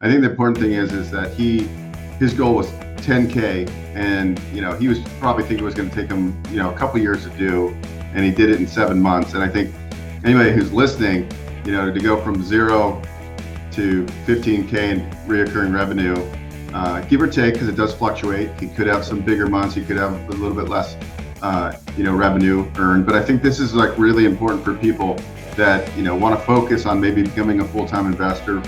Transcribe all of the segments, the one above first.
I think the important thing is that his goal was 10K, and he was probably thinking it was going to take him a couple years to do, and he did it in 7 months. And I think anybody who's listening, to go from 0 to 15K in reoccurring revenue, give or take, because it does fluctuate. He could have some bigger months, he could have a little bit less revenue earned, but I think this is like really important for people that want to focus on maybe becoming a full-time investor.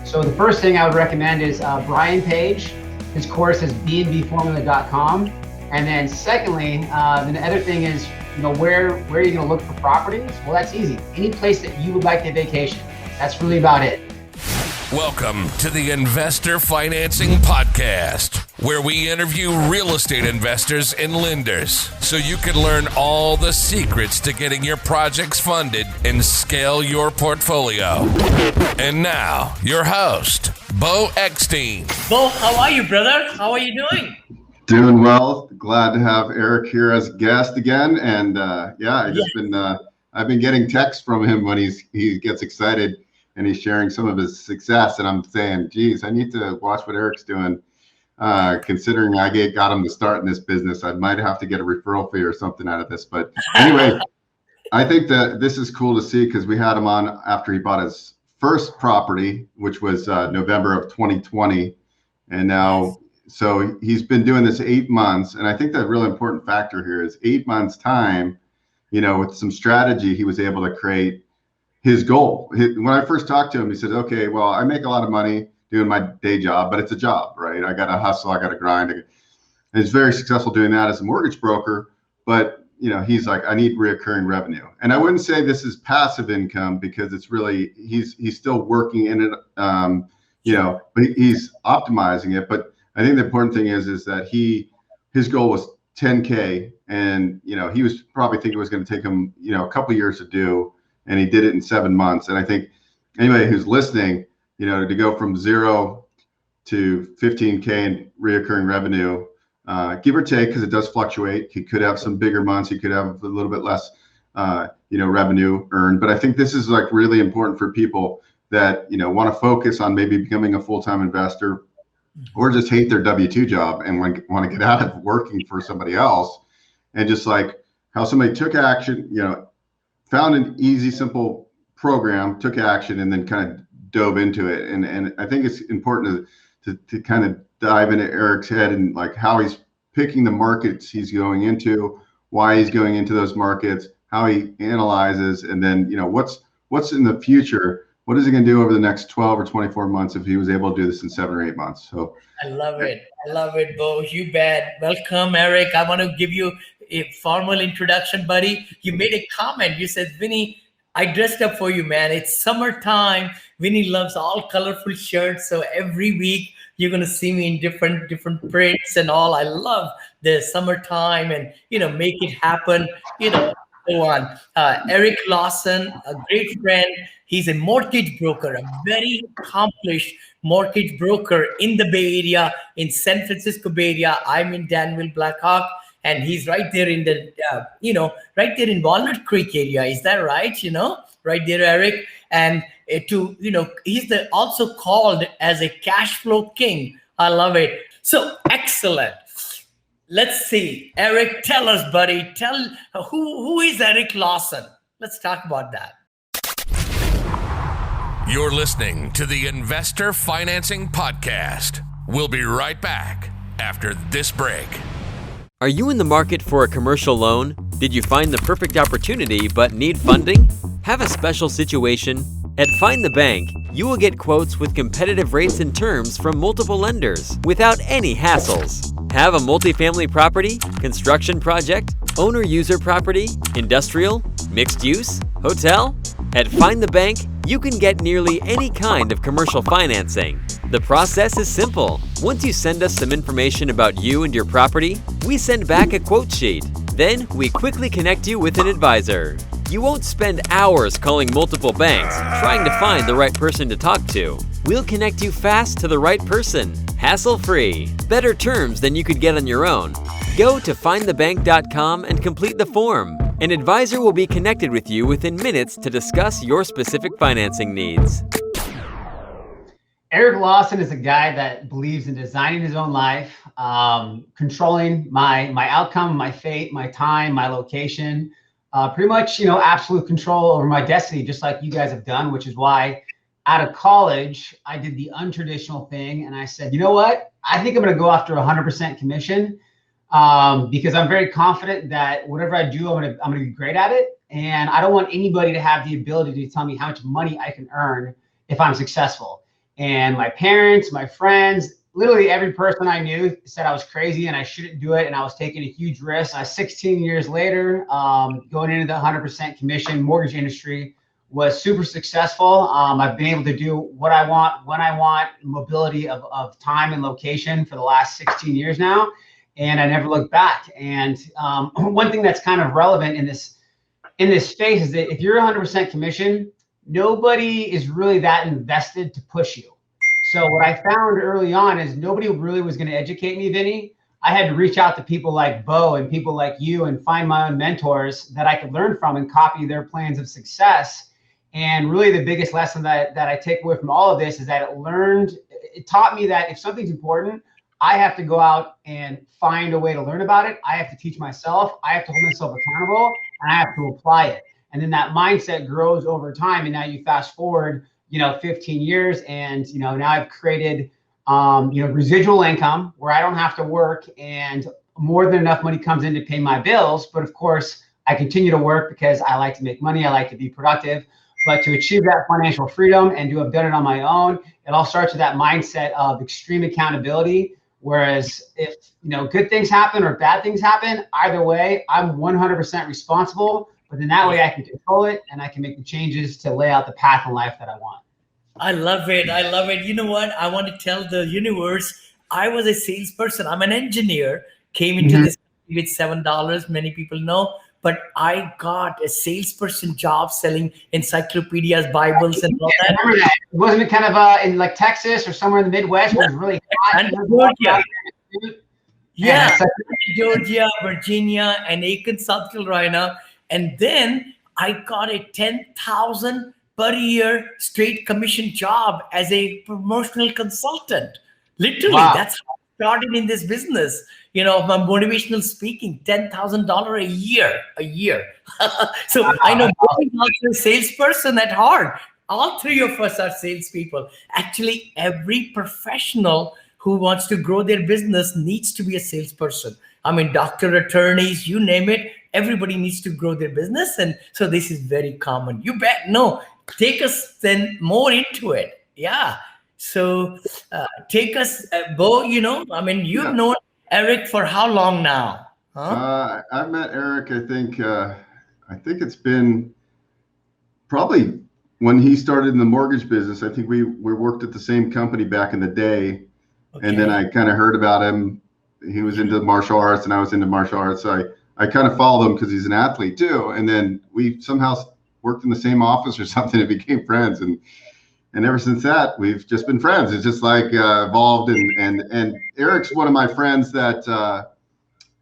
So the first thing I would recommend is Brian Page. His course is bnbformula.com. And then secondly, the other thing is, where are you going to look for properties? Well, that's easy. Any place that you would like to vacation. That's really about it. Welcome to the Investor Financing Podcast, where we interview real estate investors and lenders so you can learn all the secrets to getting your projects funded and scale your portfolio. And now, your host, Bo Eckstein. Bo, how are you, brother? How are you doing? Doing well. Glad to have Eric here as a guest again. And I've been getting texts from him when he gets excited and he's sharing some of his success. And I'm saying, geez, I need to watch what Eric's doing. Considering I got him to start in this business, I might have to get a referral fee or something out of this. But anyway, I think that this is cool to see because we had him on after he bought his first property, which was November of 2020. And now, so he's been doing this 8 months. And I think that really important factor here is 8 months time, with some strategy, he was able to create his goal. When I first talked to him, he said, okay, well, I make a lot of money doing my day job, but it's a job, right? I got to hustle, I got to grind. And he's very successful doing that as a mortgage broker, but he's like, I need reoccurring revenue. And I wouldn't say this is passive income because it's really, he's still working in it, but he's optimizing it. But I think the important thing is that his goal was 10K, and he was probably thinking it was going to take him a couple years to do, and he did it in 7 months. And I think anybody who's listening, to go from 0 to 15K in reoccurring revenue, give or take, because it does fluctuate. He could have some bigger months, he could have a little bit less revenue earned. But I think this is like really important for people that want to focus on maybe becoming a full-time investor, or just hate their W-2 job and want to get out of working for somebody else. And just like how somebody took action, found an easy, simple program, took action, and then kind of dove into it. And I think it's important to kind of dive into Eric's head and like how he's picking the markets he's going into, why he's going into those markets, how he analyzes, and then what's in the future. What is he going to do over the next 12 or 24 months if he was able to do this in 7 or 8 months? So I love it, Bo. You bet. Welcome, Eric. I want to give you a formal introduction, buddy. You made a comment. You said, Vinny, I dressed up for you, man. It's summertime. Vinny loves all colorful shirts. So every week you're going to see me in different prints and all. I love the summertime and, make it happen, so on. Eric Lawson, a great friend. He's a mortgage broker, a very accomplished mortgage broker in the Bay Area, in San Francisco Bay Area. I'm in Danville, Blackhawk, and he's right there in the, right there in Walnut Creek area. Is that right? Right there, Eric. And he's also called as a cash flow king. I love it. So excellent. Let's see. Eric, tell us, buddy. Tell who is Eric Lawson? Let's talk about that. You're listening to the Investor Financing Podcast. We'll be right back after this break. Are you in the market for a commercial loan? Did you find the perfect opportunity but need funding? Have a special situation? At Find the Bank, you will get quotes with competitive rates and terms from multiple lenders without any hassles. Have a multifamily property, construction project, owner-user property, industrial, mixed use, hotel? At Find the Bank, you can get nearly any kind of commercial financing. The process is simple. Once you send us some information about you and your property, we send back a quote sheet. Then we quickly connect you with an advisor. You won't spend hours calling multiple banks trying to find the right person to talk to. We'll connect you fast to the right person, hassle-free, better terms than you could get on your own. Go to findthebank.com and complete the form. An advisor will be connected with you within minutes to discuss your specific financing needs. Eric Lawson is a guy that believes in designing his own life, controlling my outcome, my fate, my time, my location, pretty much, absolute control over my destiny, just like you guys have done, which is why out of college, I did the untraditional thing. And I said, you know what? I think I'm going to go after 100% commission because I'm very confident that whatever I do, I'm going to be great at it. And I don't want anybody to have the ability to tell me how much money I can earn if I'm successful. And my parents, my friends, literally every person I knew said I was crazy and I shouldn't do it. And I was taking a huge risk. 16 years later, going into the 100% commission mortgage industry was super successful. I've been able to do what I want, when I want, mobility of time and location for the last 16 years now. And I never looked back. And one thing that's kind of relevant in this space is that if you're 100% commission, nobody is really that invested to push you. So what I found early on is nobody really was going to educate me, Vinny. I had to reach out to people like Bo and people like you and find my own mentors that I could learn from and copy their plans of success. And really the biggest lesson that I take away from all of this is that it taught me that if something's important, I have to go out and find a way to learn about it. I have to teach myself. I have to hold myself accountable, and I have to apply it. And then that mindset grows over time. And now you fast forward, 15 years, and now I've created, residual income where I don't have to work, and more than enough money comes in to pay my bills. But of course, I continue to work because I like to make money. I like to be productive. But to achieve that financial freedom and to have done it on my own, it all starts with that mindset of extreme accountability. Whereas if, good things happen or bad things happen, either way, I'm 100% responsible. But then that way I can control it and I can make the changes to lay out the path in life that I want. I love it. I love it. You know what? I want to tell the universe, I was a salesperson. I'm an engineer, came into this with $7. Many people know. But I got a salesperson job selling encyclopedias, Bibles, and all that. Remember that? Wasn't it kind of in like Texas or somewhere in the Midwest where it was really hot? And Georgia. Yeah, Georgia, Virginia, and Aiken, South Carolina. And then I got a $10,000 per year straight commission job as a promotional consultant. Literally, that's how I started in this business. My motivational speaking, $10,000 a year. So I know Bobby's also a salesperson at heart. All three of us are salespeople. Actually, every professional who wants to grow their business needs to be a salesperson. I mean, doctor, attorneys, you name it. Everybody needs to grow their business. And so this is very common. You bet. No, take us then more into it. Yeah. So take us, Bo, you've known Eric for how long now? Huh? I met Eric, I think it's been probably when he started in the mortgage business. I think we worked at the same company back in the day. Okay. And then I kind of heard about him. He was into martial arts and I was into martial arts. So I kind of followed him because he's an athlete too. And then we somehow worked in the same office or something and became friends. And ever since that, we've just been friends. It's just like evolved. And Eric's one of my friends that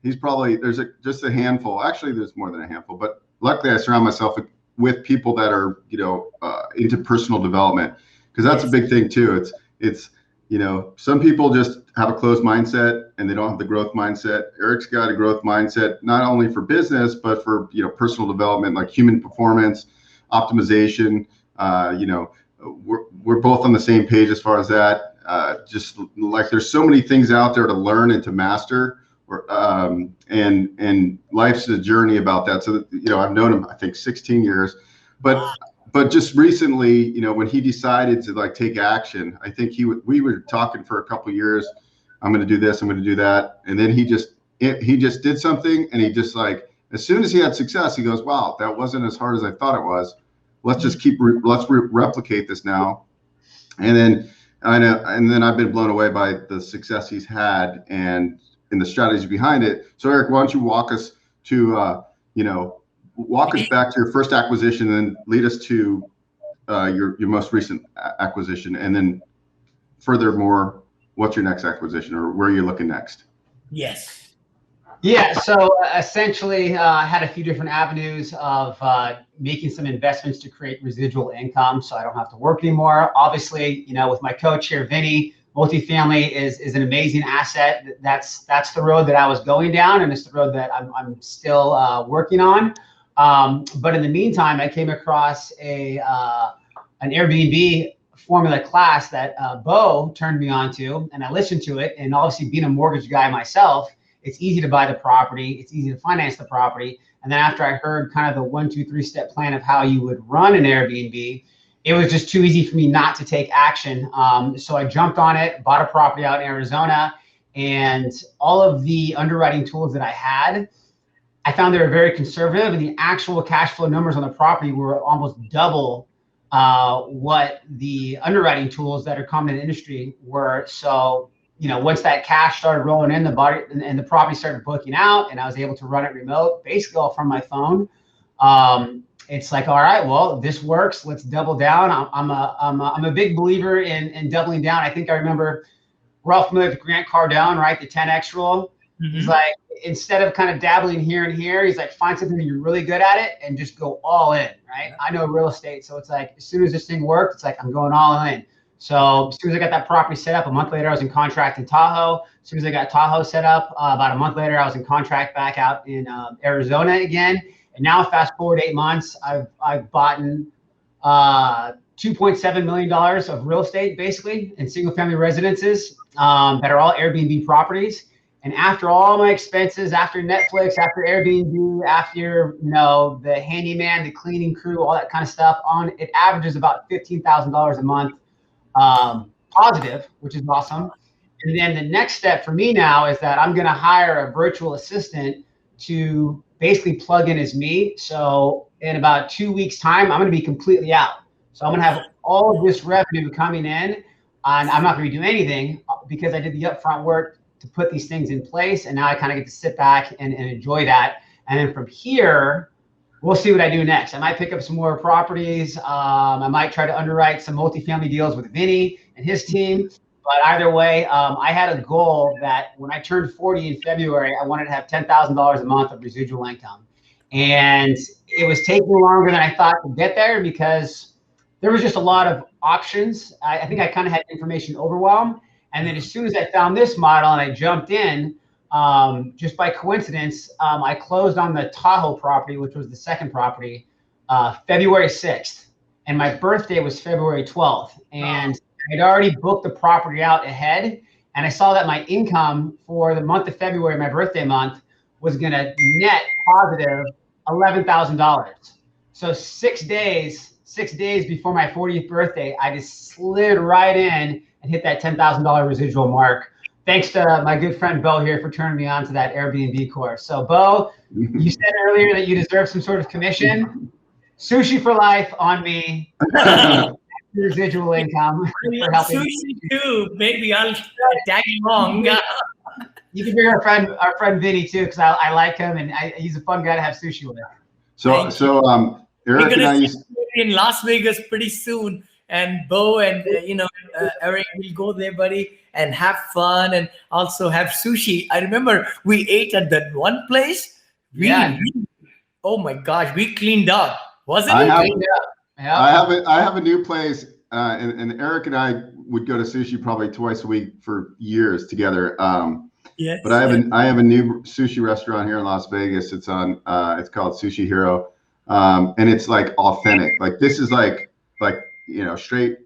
he's probably, just a handful. Actually, there's more than a handful. But luckily, I surround myself with people that are, into personal development, because that's a big thing too. It's some people just have a closed mindset and they don't have the growth mindset. Eric's got a growth mindset, not only for business, but for, personal development, like human performance, optimization, we're both on the same page as far as that. Just like there's so many things out there to learn and to master, and life's a journey about that. So I've known him, I think 16 years, but just recently, when he decided to take action, I think we were talking for a couple of years. I'm going to do this, I'm going to do that, and then he just did something, and he just as soon as he had success, he goes, wow, that wasn't as hard as I thought it was. Let's just replicate this now. And then I've been blown away by the success he's had and the strategy behind it. So Eric, why don't you walk us back to your first acquisition and lead us to your most recent acquisition. And then furthermore, what's your next acquisition or where are you looking next? Yes. Yeah, so essentially, I had a few different avenues of making some investments to create residual income, so I don't have to work anymore. Obviously, with my coach here, Vinny, multifamily is an amazing asset. That's the road that I was going down, and it's the road that I'm still working on. But in the meantime, I came across an Airbnb formula class that Bo turned me on to, and I listened to it. And obviously, being a mortgage guy myself, it's easy to buy the property. It's easy to finance the property. And then after I heard kind of the 1, 2, 3-step plan of how you would run an Airbnb, it was just too easy for me not to take action. So I jumped on it, bought a property out in Arizona, and all of the underwriting tools that I had, I found they were very conservative, and the actual cash flow numbers on the property were almost double what the underwriting tools that are common in the industry were. So once that cash started rolling in, the property started booking out, and I was able to run it remote, basically all from my phone. It's like, all right, well, this works. Let's double down. I'm a big believer in doubling down. I think I remember we're all familiar with Grant Cardone, right? The 10X rule. Mm-hmm. He's like, instead of kind of dabbling here and here, he's like, find something that you're really good at it and just go all in, right? I know real estate, so it's like, as soon as this thing worked, it's like, I'm going all in. So as soon as I got that property set up, a month later, I was in contract in Tahoe. As soon as I got Tahoe set up, about a month later, I was in contract back out in Arizona again. And now, fast forward 8 months, I've bought $2.7 million of real estate, basically, in single-family residences that are all Airbnb properties. And after all my expenses, after Netflix, after Airbnb, after the handyman, the cleaning crew, all that kind of stuff, it averages about $15,000 a month. Positive, which is awesome. And then the next step for me now is that I'm going to hire a virtual assistant to basically plug in as me. So in about 2 weeks' time, I'm going to be completely out. So I'm going to have all of this revenue coming in, and I'm not going to be doing anything because I did the upfront work to put these things in place. And now I kind of get to sit back and enjoy that. And then from here, we'll see what I do next. I might pick up some more properties. I might try to underwrite some multifamily deals with Vinny and his team. But either way, I had a goal that when I turned 40 in February, I wanted to have $10,000 a month of residual income. And it was taking longer than I thought to get there because there was just a lot of options. I think I kind of had information overwhelm. And then as soon as I found this model and I jumped in, just by coincidence, I closed on the Tahoe property, which was the second property, February 6th. And my birthday was February 12th. And I'd already booked the property out ahead. And I saw that my income for the month of February, my birthday month, was going to net positive $11,000. So 6 days before my 40th birthday, I just slid right in and hit that $10,000 residual mark. Thanks to my good friend Bo here for turning me on to that Airbnb course. So Bo, you said earlier that you deserve some sort of commission. Sushi for life on me. Residual income for helping. Sushi too. Maybe I'll tag along. You can bring our friend Vinny too, because I like him and he's a fun guy to have sushi with. So Eric and I used in Las Vegas pretty soon, and Bo and Eric will go there, buddy, and have fun and also have sushi. I remember we ate at that one place. Oh my gosh, we cleaned up, wasn't it? I have a new place, and Eric and I would go to sushi probably twice a week for years together. Yes. But I have a new sushi restaurant here in Las Vegas. It's called Sushi Hero, and it's like authentic. Like this is like straight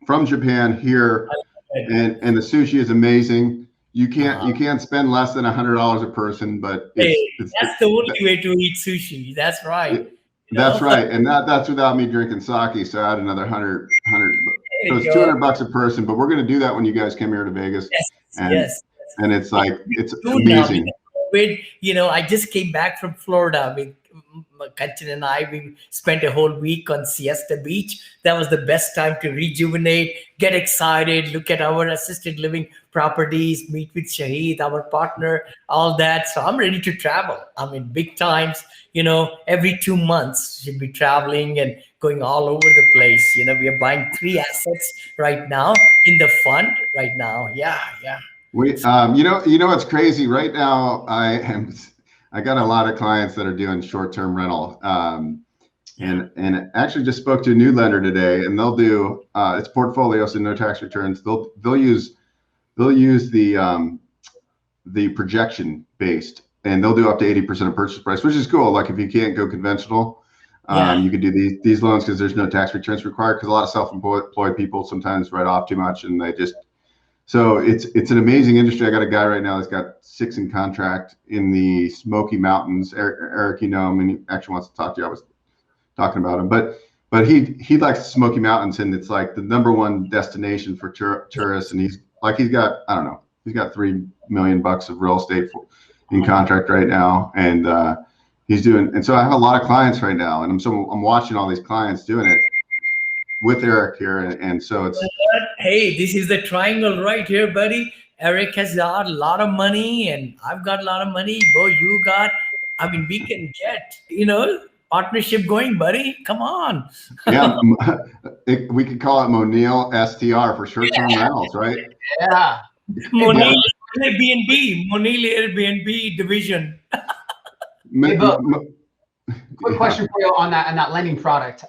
from Japan here, and the sushi is amazing. You can't spend less than $100 a person, but that's the only way to eat sushi. That's right. That's right, and that's without me drinking sake. So I add another 100. So it's $200 a person. But we're going to do that when you guys come here to Vegas. Yes. And it's like it's amazing. I just came back from Florida. Kanchan and I, we spent a whole week on Siesta Beach. That was the best time to rejuvenate, get excited, look at our assisted living properties, meet with Shahid, our partner, all that. So I'm ready to travel. Big times, every 2 months should be traveling and going all over the place. We are buying 3 assets right now in the fund right now. Yeah. You know what's crazy right now? I got a lot of clients that are doing short-term rental. And actually just spoke to a new lender today, and they'll do it's portfolio, so no tax returns. They'll use the projection based, and they'll do up to 80% of purchase price, which is cool. Like if you can't go conventional, you could do these loans because there's no tax returns required, because a lot of self-employed people sometimes write off too much, and so it's an amazing industry. I got a guy right now that's got 6 in contract in the Smoky Mountains. Eric, you know him, and he actually wants to talk to you. I was talking about him, but he likes the Smoky Mountains, and it's like the #1 destination for tourists. And he's got, I don't know, he's got $3 million of real estate in contract right now, and he's doing. And so I have a lot of clients right now, and I'm watching all these clients doing it with Eric here, and so it's. Hey, this is the triangle right here, buddy. Eric has got a lot of money, and I've got a lot of money. Bo, you got. I mean, we can get partnership going, buddy. Come on. Yeah, we could call it Monil STR for short-term rentals, right? Yeah. Monil Airbnb division. Hey, Bo, quick question for you on that lending product.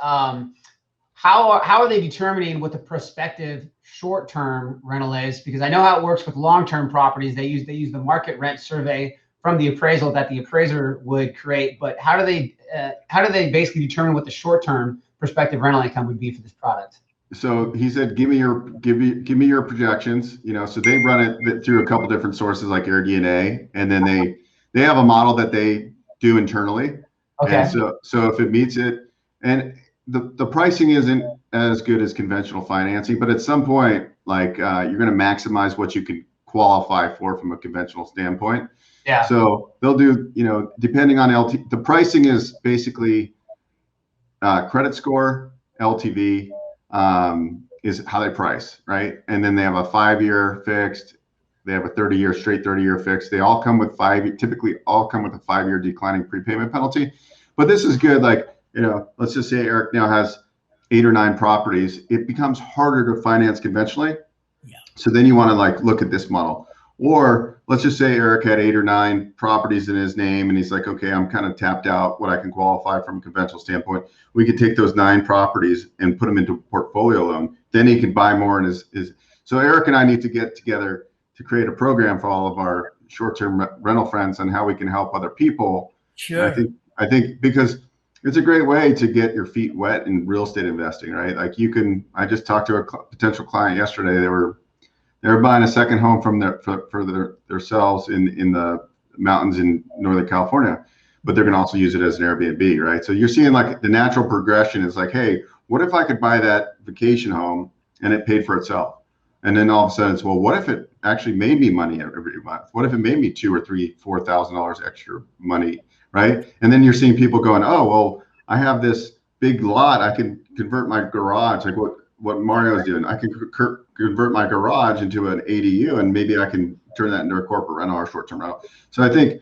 How are they determining what the prospective short-term rental is? Because I know how it works with long-term properties. They use the market rent survey from the appraisal that the appraiser would create. But how do they basically determine what the short-term prospective rental income would be for this product? So he said, give me your projections. So they run it through a couple different sources like AirBnB, and then they have a model that they do internally. Okay. And so if it meets it, and the pricing isn't as good as conventional financing, but at some point, like you're going to maximize what you can qualify for from a conventional standpoint. Yeah. So they'll do, depending on the pricing is basically credit score, LTV is how they price, right? And then they have a 5-year fixed, they have a 30-year straight 30-year fixed. They all come with typically all come with a 5-year declining prepayment penalty. But this is good. Like, let's just say Eric now has 8 or 9 properties. It becomes harder to finance conventionally. Yeah. So then you want to look at this model. Or let's just say Eric had 8 or 9 properties in his name, and he's like, okay, I'm kind of tapped out what I can qualify from a conventional standpoint. We could take those 9 properties and put them into a portfolio loan. Then he could buy more. So Eric and I need to get together to create a program for all of our short-term rental friends on how we can help other people. Sure. I think because it's a great way to get your feet wet in real estate investing, right? Like I just talked to a potential client yesterday. They were buying a second home from themselves in the mountains in Northern California, but they're going to also use it as an Airbnb, right? So you're seeing like the natural progression is like, hey, what if I could buy that vacation home and it paid for itself? And then all of a sudden it's, well, what if it actually made me money every month? What if it made me $2,000 or $4,000 extra money, right? And then you're seeing people going, oh, well, I have this big lot. I can convert my garage, like what Mario's doing. I can convert my garage into an ADU, and maybe I can turn that into a corporate rental or short-term rental. So I think,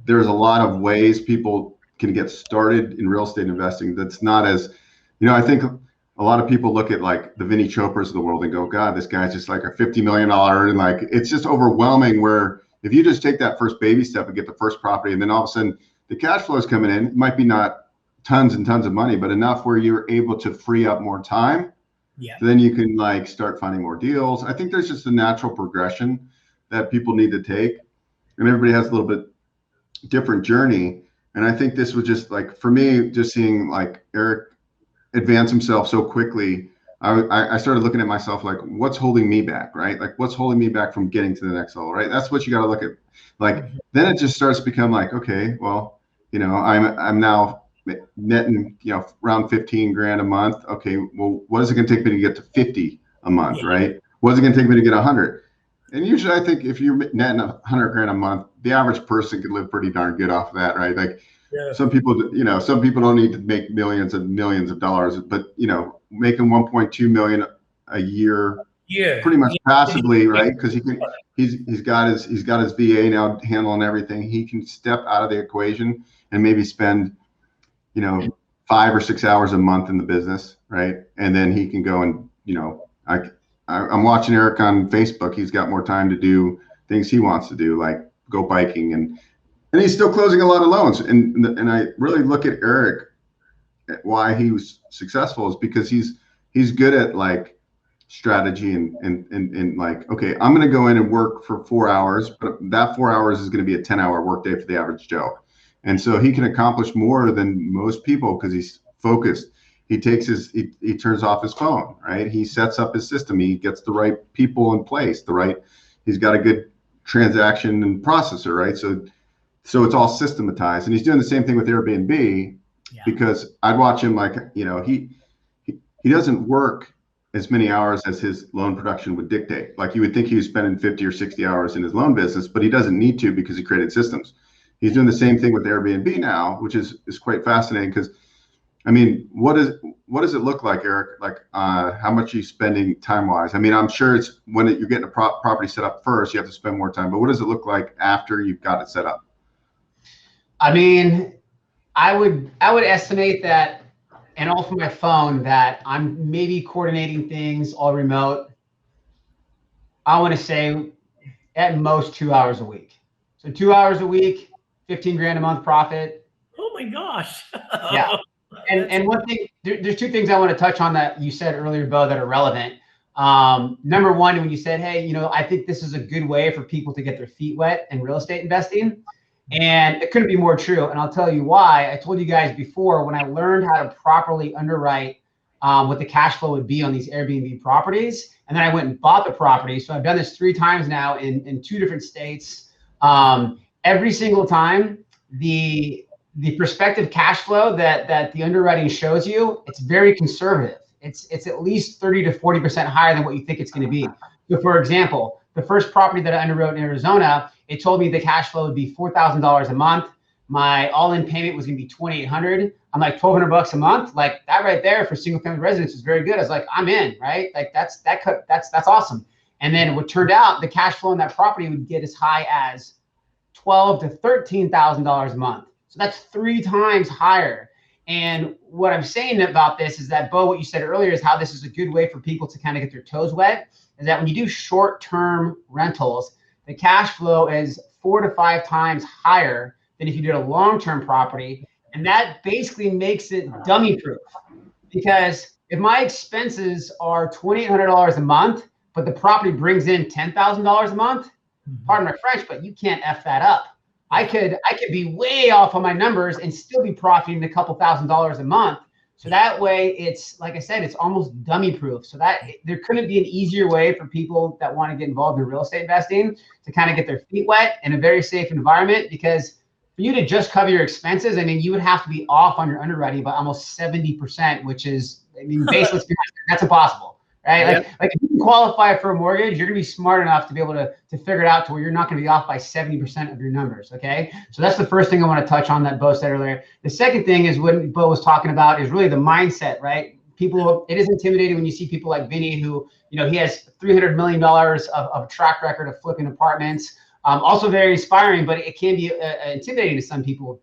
there's a lot of ways people can get started in real estate investing. That's not as, I think a lot of people look at like the Vinny Chopras of the world and go, God, this guy's just like a $50 million, and like, it's just overwhelming, where if you just take that first baby step and get the first property, and then all of a sudden the cash flow is coming in, it might be not tons and tons of money, but enough where you're able to free up more time. Yeah. Then you can like start finding more deals. I think there's just a natural progression that people need to take, and everybody has a little bit different journey. And I think this was just like, for me, just seeing like Eric advance himself so quickly, I started looking at myself like, what's holding me back, right? Like, what's holding me back from getting to the next level, right? That's what you got to look at. Like, then it just starts to become like, okay, well, I'm now netting, around 15 grand a month. Okay, well, what is it going to take me to get to 50 a month, right? What is it going to take me to get 100? And usually I think if you're netting 100 grand a month, the average person can live pretty darn good off of that, right? Like, some people don't need to make millions of dollars, but making 1.2 million a year, pretty much passively, right? Because he's got his VA now handling everything. He can step out of the equation and maybe spend 5 or 6 hours a month in the business, right? And then he can go and I'm watching Eric on Facebook. He's got more time to do things he wants to do, like go biking, and he's still closing a lot of loans. And I really look at Eric, why he was successful is because he's good at like strategy and like, okay, I'm going to go in and work for 4 hours, but that 4 hours is going to be a 10-hour workday for the average Joe. And so he can accomplish more than most people because he's focused. He takes he turns off his phone, right? He sets up his system. He gets the right people in place, he's got a good transaction and processor, right? So it's all systematized. And he's doing the same thing with Airbnb, because I'd watch him, like, he doesn't work as many hours as his loan production would dictate. Like, you would think he was spending 50 or 60 hours in his loan business, but he doesn't need to because he created systems. He's doing the same thing with Airbnb now, which is quite fascinating because, I mean, what does it look like, Eric? Like, how much are you spending time-wise? I mean, I'm sure it's when you're getting a property set up first, you have to spend more time, but what does it look like after you've got it set up? I mean, I would estimate that, and all from my phone, that I'm maybe coordinating things all remote. I want to say at most 2 hours a week. So 2 hours a week, 15 grand a month profit. Oh my gosh. Yeah. And one thing, there's two things I want to touch on that you said earlier, Bo, that are relevant. Number one, when you said, hey, I think this is a good way for people to get their feet wet in real estate investing. And it couldn't be more true. And I'll tell you why. I told you guys before, when I learned how to properly underwrite what the cash flow would be on these Airbnb properties, and then I went and bought the property. So I've done this 3 times now in 2 different states. Every single time, the prospective cash flow that the underwriting shows you, it's very conservative. It's at least 30 to 40% higher than what you think it's going to be. So for example, the first property that I underwrote in Arizona, it told me the cash flow would be $4,000 a month. My all-in payment was going to be $2,800. I'm like, $1,200 a month. Like, that right there for single-family residence is very good. I was like, I'm in, right? Like, that's awesome. And then what turned out, the cash flow on that property would get as high as $12,000 to $13,000 a month. So that's 3 times higher. And what I'm saying about this is that, Bo, what you said earlier is how this is a good way for people to kind of get their toes wet, is that when you do short-term rentals, the cash flow is 4 to 5 times higher than if you did a long-term property. And that basically makes it dummy-proof. Because if my expenses are $2,800 a month, but the property brings in $10,000 a month, pardon my French, but you can't F that up. I could be way off on my numbers and still be profiting a couple $1,000s a month. So that way, it's, like I said, it's almost dummy proof. So that there couldn't be an easier way for people that want to get involved in real estate investing to kind of get their feet wet in a very safe environment. Because for you to just cover your expenses, I mean, you would have to be off on your underwriting by almost 70%, which is, I mean, basically, that's impossible. Right? Like if you can qualify for a mortgage, you're going to be smart enough to be able to figure it out to where you're not going to be off by 70% of your numbers. Okay. So that's the first thing I want to touch on that Bo said earlier. The second thing is what Bo was talking about is really the mindset, right? People, it is intimidating when you see people like Vinny, who, he has $300 million of track record of flipping apartments. Also very inspiring, but it can be intimidating to some people.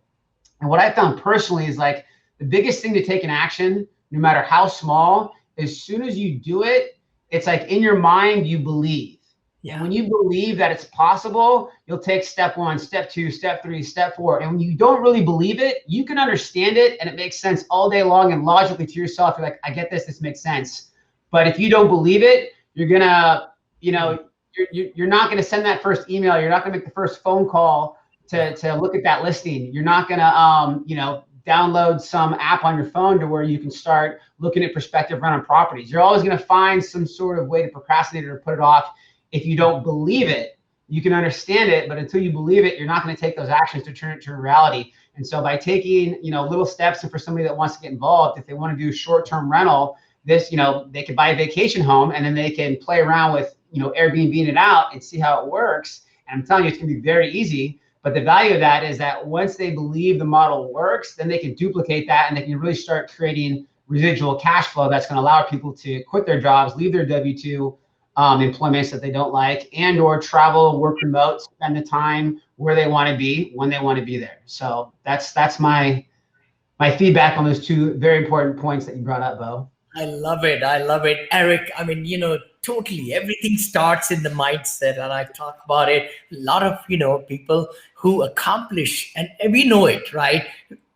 And what I found personally is, like, the biggest thing to take in action, no matter how small, as soon as you do it, it's like in your mind, you believe. Yeah. And when you believe that it's possible, you'll take step 1, step 2, step 3, step 4. And when you don't really believe it, you can understand it and it makes sense all day long. And logically to yourself, you're like, I get this, this makes sense. But if you don't believe it, you're gonna, you're not gonna send that first email. You're not gonna make the first phone call to look at that listing. You're not gonna, download some app on your phone to where you can start looking at prospective rental properties. You're always going to find some sort of way to procrastinate it or put it off. If you don't believe it, you can understand it, but until you believe it, you're not going to take those actions to turn it to reality. And so by taking, little steps, and for somebody that wants to get involved, if they want to do short-term rental, this, they could buy a vacation home and then they can play around with, Airbnb it out and see how it works. And I'm telling you, it's going to be very easy. But the value of that is that once they believe the model works, then they can duplicate that and they can really start creating residual cash flow that's going to allow people to quit their jobs, leave their W-2 employments that they don't like, and or travel, work remote, spend the time where they want to be when they want to be there. So that's my feedback on those 2 very important points that you brought up, Bo. I love it. Eric, I mean, totally. Everything starts in the mindset, and I talk about it. A lot of people who accomplish, and we know it, right?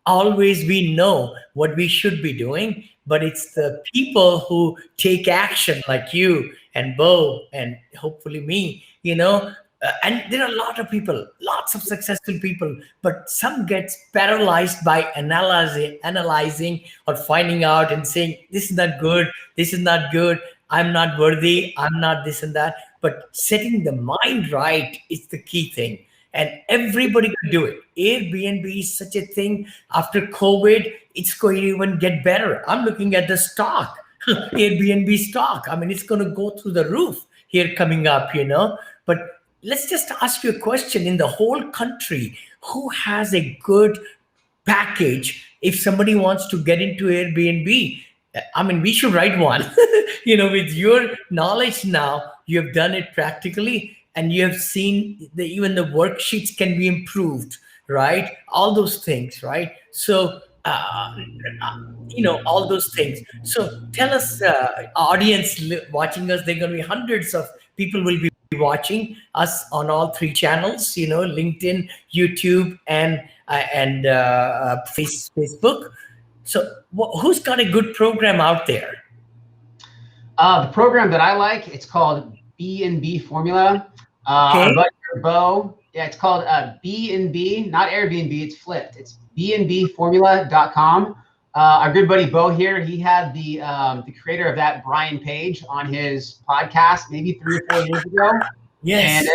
Always we know what we should be doing, but it's the people who take action, like you and Bo, and hopefully me. And there are a lot of people, lots of successful people, but some gets paralyzed by analyzing or finding out and saying, this is not good, this is not good, I'm not worthy, I'm not this and that. But setting the mind right is the key thing. And everybody could do it. Airbnb is such a thing. After COVID, it's going to even get better. I'm looking at the stock, Airbnb stock. I mean, it's going to go through the roof here coming up, But let's just ask you a question. In the whole country, who has a good package if somebody wants to get into Airbnb? I mean, we should write one. With your knowledge now, you have done it practically, and you have seen even the worksheets can be improved, right? All those things, right? So, all those things. So tell us, audience watching us, there are going to be hundreds of people will be watching us on all three channels, LinkedIn, YouTube, and Facebook. So who's got a good program out there? The program that I like, it's called B&B Formula. Okay. Our buddy Bo, it's called B&B, not Airbnb, it's flipped. It's bnbformula.com. Our good buddy Bo here, he had the creator of that, Brian Page, on his podcast maybe 3 or 4 years ago. Yes. And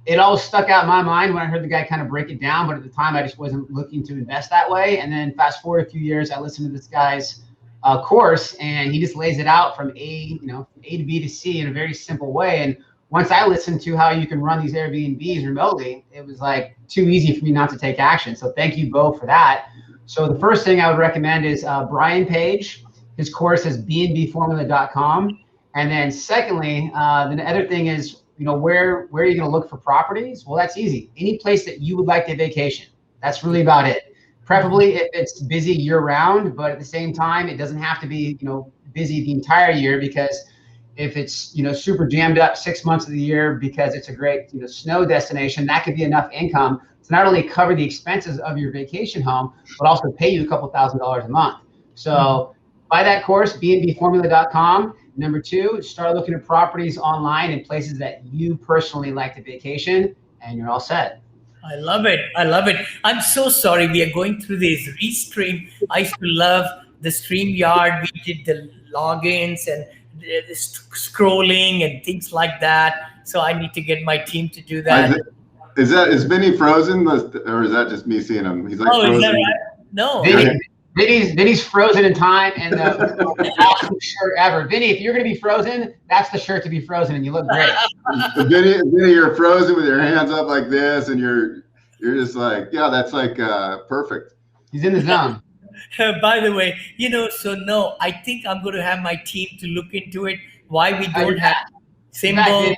it always stuck out in my mind when I heard the guy kind of break it down, but at the time I just wasn't looking to invest that way. And then fast forward a few years, I listened to this guy's course, and he just lays it out from A to B to C in a very simple way. And once I listened to how you can run these Airbnbs remotely, it was like too easy for me not to take action. So thank you, Bo, for that. So the first thing I would recommend is Brian Page. His course is bnbformula.com. And then secondly, the other thing is, where are you going to look for properties? Well, that's easy. Any place that you would like to vacation. That's really about it. Preferably if it's busy year round, but at the same time, it doesn't have to be, busy the entire year, because if it's, super jammed up 6 months of the year because it's a great, snow destination, that could be enough income to not only cover the expenses of your vacation home, but also pay you a couple $1,000s a month. So buy that course, bnbformula.com. Number 2, start looking at properties online in places that you personally like to vacation, and you're all set. I love it. I'm so sorry we are going through this restream. I used to love the StreamYard. We did the logins and the scrolling and things like that. So I need to get my team to do that. Is Vinny frozen, or is that just me seeing him? He's like frozen. Is that right? No. Vinny's frozen in time, and the awesome shirt ever. Vinny, if you're going to be frozen, that's the shirt to be frozen, and you look great. Vinny, you're frozen with your hands up like this, and you're just like, yeah, that's like perfect. He's in the zone. By the way, so no, I think I'm going to have my team to look into it. Why we don't have symbol.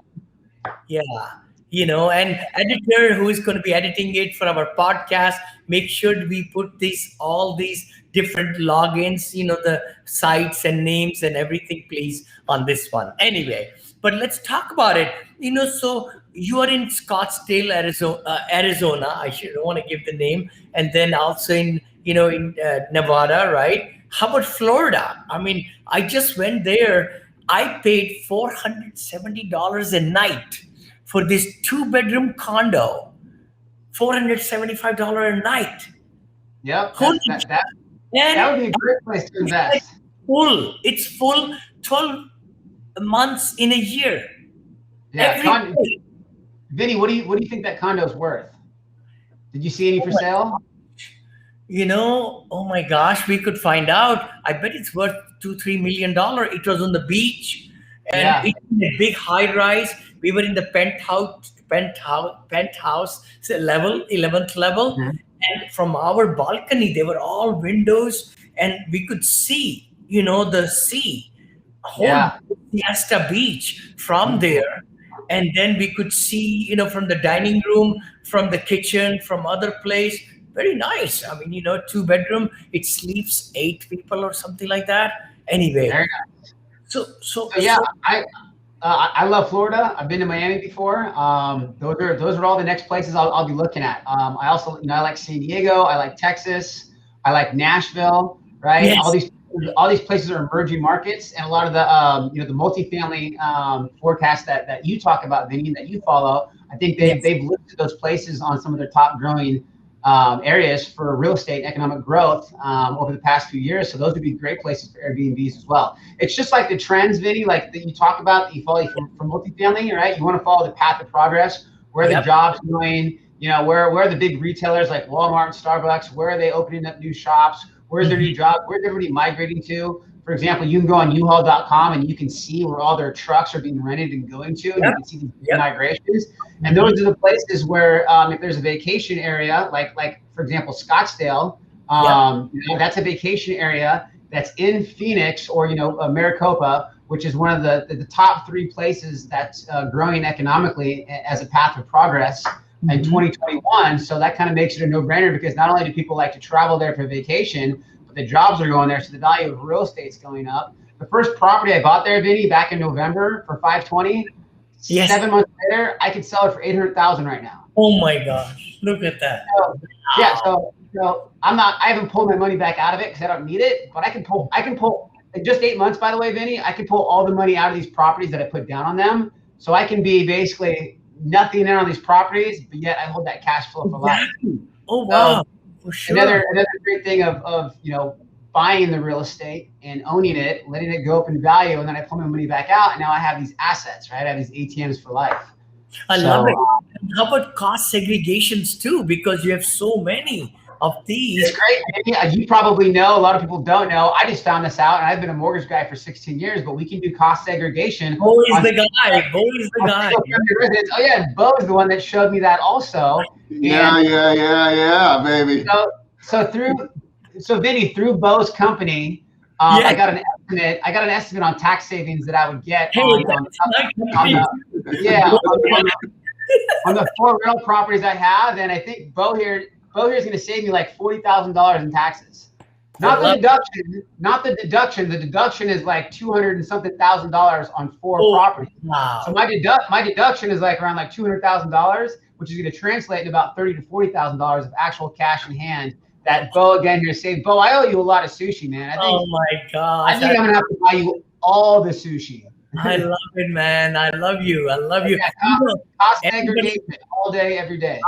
Yeah. And editor who is going to be editing it for our podcast, make sure we put all these different logins, the sites and names and everything, please, on this one. Anyway, but let's talk about it. So you are in Scottsdale, Arizona. I don't want to give the name. And then also in Nevada, right? How about Florida? I mean, I just went there. I paid $470 a night for this 2-bedroom condo, $475 a night. Yep, that would be a great place to invest. It's full 12 months in a year. Yeah, Vinny, what do you think that condo is worth? Did you see any for sale? Oh my gosh, we could find out. I bet it's worth $2-3 million. It was on the beach, and it's in a big high rise. We were in the penthouse level, 11th level. Mm-hmm. And from our balcony, there were all windows, and we could see, the sea, whole Fiesta Beach from there. And then we could see, from the dining room, from the kitchen, from other place. Very nice. I mean, 2-bedroom, it sleeps 8 people or something like that. Anyway. Very nice. So I love Florida. I've been to Miami before. Those are all the next places I'll be looking at. I also, I like San Diego. I like Texas. I like Nashville. Right. Yes. All these places are emerging markets, and a lot of the the multifamily forecasts that you talk about, Vinny, that you follow. I think they've listed those places on some of their top growing areas for real estate and economic growth over the past few years. So those would be great places for Airbnbs as well. It's just like the trends, Vinny, like that you talk about, that you follow from multifamily, right? You want to follow the path of progress, where the jobs are going, where are the big retailers like Walmart and Starbucks, where are they opening up new shops? Where's their new job? Where's everybody migrating to? For example, you can go on uhaul.com and you can see where all their trucks are being rented and going to. And you can see these migrations. And those are the places where if there's a vacation area, like for example, Scottsdale, that's a vacation area that's in Phoenix or, Maricopa, which is one of the top 3 places that's growing economically as a path of progress in 2021. So that kind of makes it a no-brainer, because not only do people like to travel there for vacation, but the jobs are going there. So the value of real estate's going up. The first property I bought there, Vinny, back in November for $520, 7 months later, I could sell it for $800,000 right now. Oh my gosh. Look at that. So I haven't pulled my money back out of it because I don't need it, but I can pull in just 8 months, by the way, Vinny, I can pull all the money out of these properties that I put down on them. So I can be basically nothing in on these properties, but yet I hold that cash flow for life. Oh wow. For sure. Another great thing of buying the real estate and owning it, letting it go up in value, and then I pull my money back out, and now I have these assets, right? I have these ATMs for life. I love it. How about cost segregations too? Because you have so many of these. It's great. You probably know, a lot of people don't know. I just found this out, and I've been a mortgage guy for 16 years, but we can do cost segregation. Bo is the guy. Oh yeah, Bo is the one that showed me that also. Yeah, baby. So Vinny, through Bo's company, I got an estimate on tax savings that I would get on the 4 rental properties I have, and I think Bo here is going to save me like $40,000 in taxes. Not the deduction. The deduction is like $200 and something thousand on 4 properties. Wow. So my deduction is like around like $200,000, which is going to translate to about $30,000 to $40,000 of actual cash in hand that Bo again here saved. Bo, I owe you a lot of sushi, man. Oh my gosh. I think I'm gonna have to buy you all the sushi. I love it, man. I love you. Cost segregation all day, every day.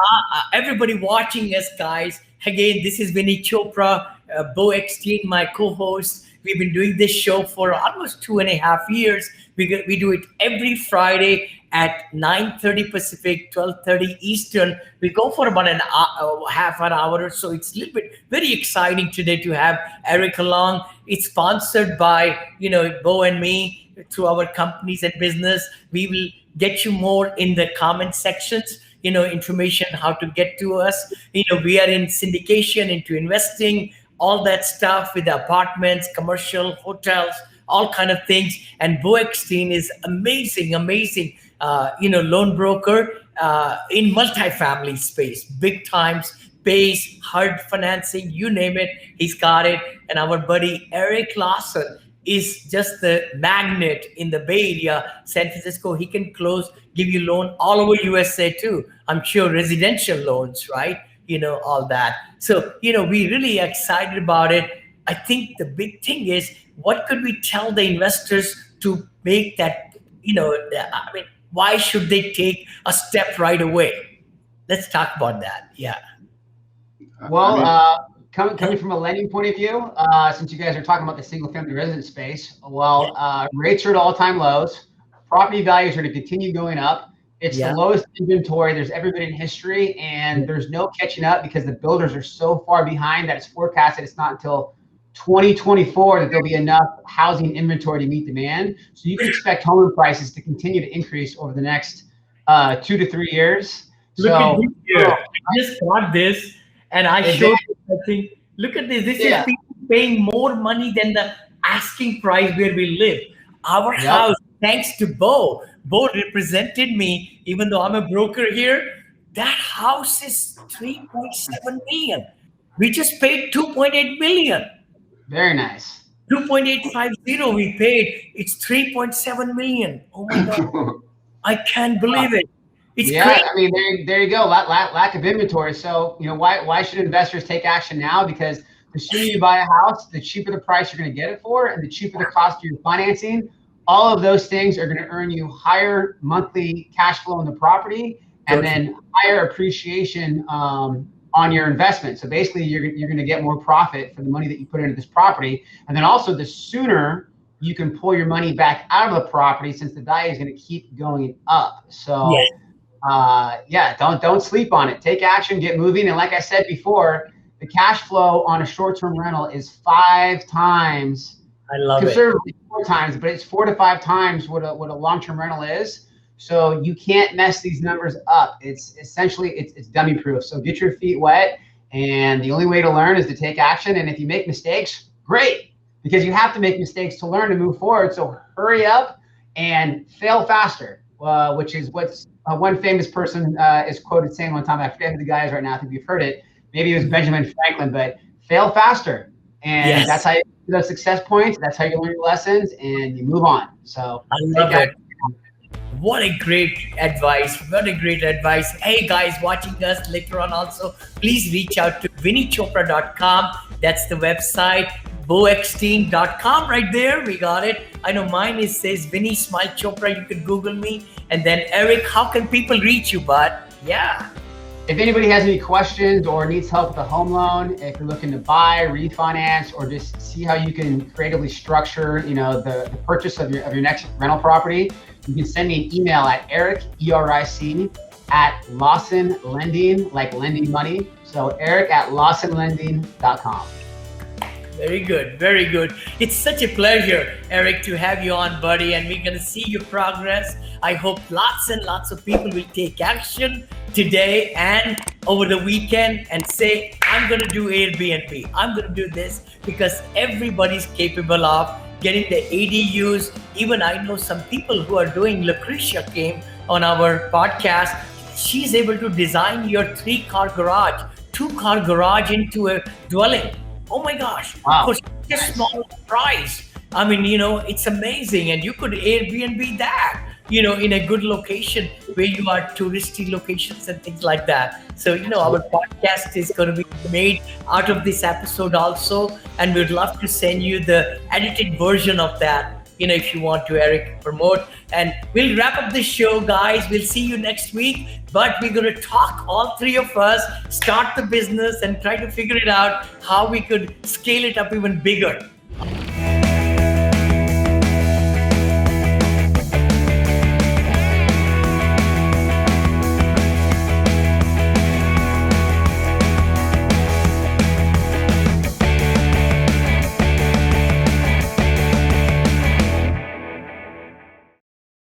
Everybody watching us, guys. Again, this is Vinny Chopra, Bo Eckstein, my co-host. We've been doing this show for almost 2.5 years. We do it every Friday at 9:30 Pacific, 12:30 Eastern. We go for about half an hour or so. It's a little bit very exciting today to have Eric along. It's sponsored by, Bo and me through our companies and business. We will get you more in the comment sections, information how to get to us. We are in syndication into investing, all that stuff with apartments, commercial, hotels, all kind of things. And Bo Eckstein is amazing, loan broker in multifamily space, big times, base, hard financing, you name it, he's got it. And our buddy Eric Lawson is just the magnet in the Bay Area, San Francisco. He can give you loan all over USA too. I'm sure residential loans, right? All that. So, we're really excited about it. I think the big thing is, what could we tell the investors to make that, why should they take a step right away? Let's talk about that. Yeah. Well, coming from a lending point of view, since you guys are talking about the single family residence space, rates are at all-time lows. Property values are going to continue going up. It's the lowest inventory there's ever been in history, and there's no catching up because the builders are so far behind that it's forecasted it's not until 2024 that there'll be enough housing inventory to meet demand. So you can expect home prices to continue to increase over the next 2 to 3 years. Look at this here. I just got this, and I showed you something. Look at this. This is people paying more money than the asking price where we live. Our house, thanks to Bo. Bo represented me, even though I'm a broker here. That house is $3.7 million. We just paid $2.8 million. Very nice. 2.850 we paid. It's 3.7 million. Oh my God. I can't believe it. It's Yeah, crazy. I mean, there you go. Lack of inventory. So, why should investors take action now? Because the sooner you buy a house, the cheaper the price you're going to get it for, and the cheaper the cost of your financing. All of those things are going to earn you higher monthly cash flow in the property, and then higher appreciation on your investment. So basically, you're going to get more profit for the money that you put into this property, and then also the sooner you can pull your money back out of the property, since the value is going to keep going up. So. Yeah. Don't sleep on it. Take action, get moving. And like I said before, the cash flow on a short-term rental is 5 times, I love it. conservatively 4 times, but it's 4 to 5 times what a long-term rental is. So you can't mess these numbers up. It's essentially it's dummy proof. So get your feet wet, and the only way to learn is to take action. And if you make mistakes, great, because you have to make mistakes to learn and move forward. So hurry up and fail faster, which is what's one famous person is quoted saying one time. I forget who the guy is right now. I think you've heard it. Maybe it was Benjamin Franklin, but fail faster. And that's how you get those success points. That's how you learn your lessons and you move on. So I love it. What a great advice. What a great advice. Hey guys, watching us later on also, please reach out to vinnychopra.com. That's the website. boeckstein.com right there. We got it. I know mine says Vinny Smile Chopra. You can Google me. And then Eric, how can people reach you, bud? Yeah. If anybody has any questions or needs help with a home loan, if you're looking to buy, refinance, or just see how you can creatively structure, the purchase of your next rental property, you can send me an email at Eric, ERIC, at Lawson Lending, like lending money. So Eric at LawsonLending.com. Very good. Very good. It's such a pleasure, Eric, to have you on, buddy. And we're going to see your progress. I hope lots and lots of people will take action today and over the weekend and say, I'm going to do Airbnb. I'm going to do this, because everybody's capable of getting the ADUs. Even I know some people who are doing, Lucretia came on our podcast. She's able to design your 3-car garage, 2-car garage into a dwelling. Oh my gosh. Wow. For such a small price. I mean, it's amazing. And you could Airbnb that, in a good location where you are touristy locations and things like that. So, our podcast is going to be made out of this episode also. And we'd love to send you the edited version of that, if you want to, Eric, promote. And we'll wrap up the show, guys. We'll see you next week. But we're going to talk, all 3 of us, start the business and try to figure it out how we could scale it up even bigger.